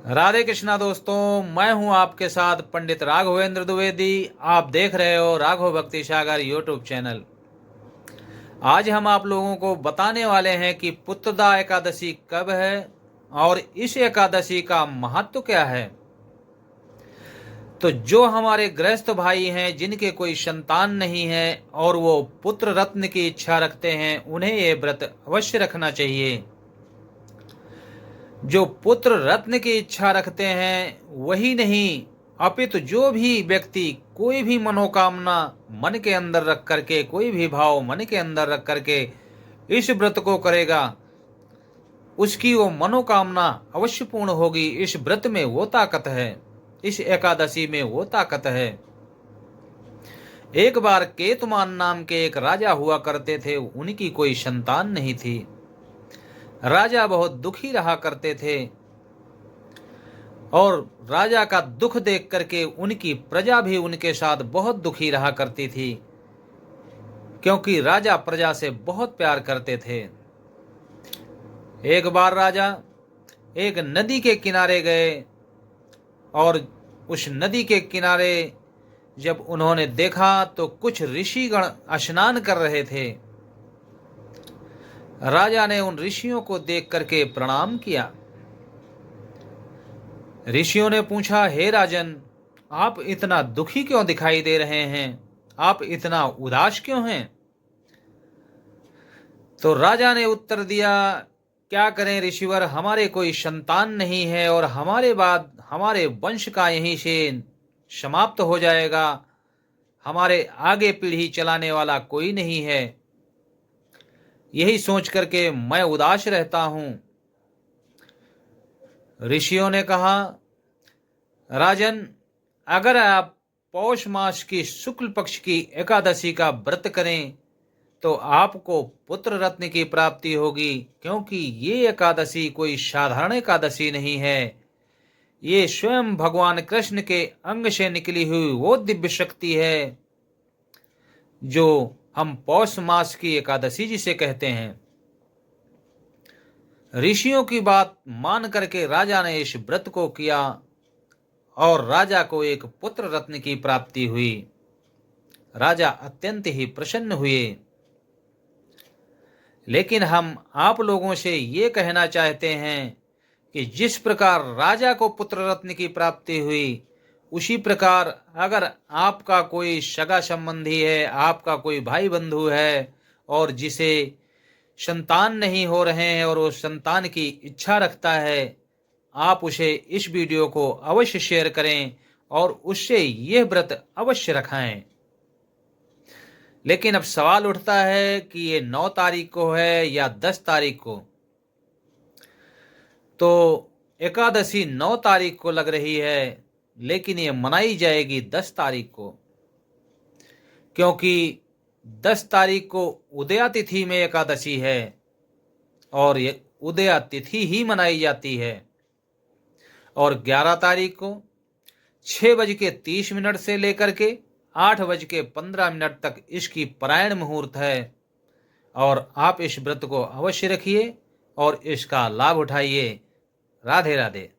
राधे कृष्णा दोस्तों, मैं हूं आपके साथ पंडित राघवेंद्र द्विवेदी। आप देख रहे हो राघव भक्ति सागर यूट्यूब चैनल। आज हम आप लोगों को बताने वाले हैं कि पुत्रदा एकादशी कब है और इस एकादशी का महत्व क्या है। तो जो हमारे गृहस्थ भाई हैं जिनके कोई संतान नहीं है और वो पुत्र रत्न की इच्छा रखते हैं, उन्हें ये व्रत अवश्य रखना चाहिए। जो पुत्र रत्न की इच्छा रखते हैं वही नहीं, अपितु जो भी व्यक्ति कोई भी मनोकामना मन के अंदर रख करके, कोई भी भाव मन के अंदर रख करके इस व्रत को करेगा, उसकी वो मनोकामना अवश्य पूर्ण होगी। इस व्रत में वो ताकत है, इस एकादशी में वो ताकत है। एक बार केतुमान नाम के एक राजा हुआ करते थे, उनकी कोई संतान नहीं थी। राजा बहुत दुखी रहा करते थे और राजा का दुख देख करके उनकी प्रजा भी उनके साथ बहुत दुखी रहा करती थी, क्योंकि राजा प्रजा से बहुत प्यार करते थे। एक बार राजा एक नदी के किनारे गए और उस नदी के किनारे जब उन्होंने देखा तो कुछ ऋषिगण स्नान कर रहे थे। राजा ने उन ऋषियों को देख करके प्रणाम किया। ऋषियों ने पूछा, हे राजन, आप इतना दुखी क्यों दिखाई दे रहे हैं? आप इतना उदास क्यों हैं? तो राजा ने उत्तर दिया, क्या करें ऋषिवर, हमारे कोई संतान नहीं है और हमारे बाद हमारे वंश का यहीं से समाप्त हो जाएगा। हमारे आगे पीढ़ी चलाने वाला कोई नहीं है। यही सोच करके मैं उदास रहता हूं। ऋषियों ने कहा, राजन, अगर आप पौष मास की शुक्ल पक्ष की एकादशी का व्रत करें तो आपको पुत्र रत्न की प्राप्ति होगी, क्योंकि ये एकादशी कोई साधारण एकादशी नहीं है। ये स्वयं भगवान कृष्ण के अंग से निकली हुई वो दिव्य शक्ति है जो हम पौष मास की एकादशी जिसे कहते हैं। ऋषियों की बात मान करके राजा ने इस व्रत को किया और राजा को एक पुत्र रत्न की प्राप्ति हुई। राजा अत्यंत ही प्रसन्न हुए। लेकिन हम आप लोगों से ये कहना चाहते हैं कि जिस प्रकार राजा को पुत्र रत्न की प्राप्ति हुई, उसी प्रकार अगर आपका कोई सगा संबंधी है, आपका कोई भाई बंधु है और जिसे संतान नहीं हो रहे हैं और वो संतान की इच्छा रखता है, आप उसे इस वीडियो को अवश्य शेयर करें और उससे यह व्रत अवश्य रखाएं। लेकिन अब सवाल उठता है कि ये 9 तारीख को है या 10 तारीख को। तो एकादशी 9 तारीख को लग रही है, लेकिन ये मनाई जाएगी 10 तारीख को, क्योंकि 10 तारीख को उदया तिथि में एकादशी है और ये उदया तिथि ही मनाई जाती है। और 11 तारीख को 6:30 से लेकर के 8:15 तक इसकी परायण मुहूर्त है। और आप इस व्रत को अवश्य रखिए और इसका लाभ उठाइए। राधे राधे।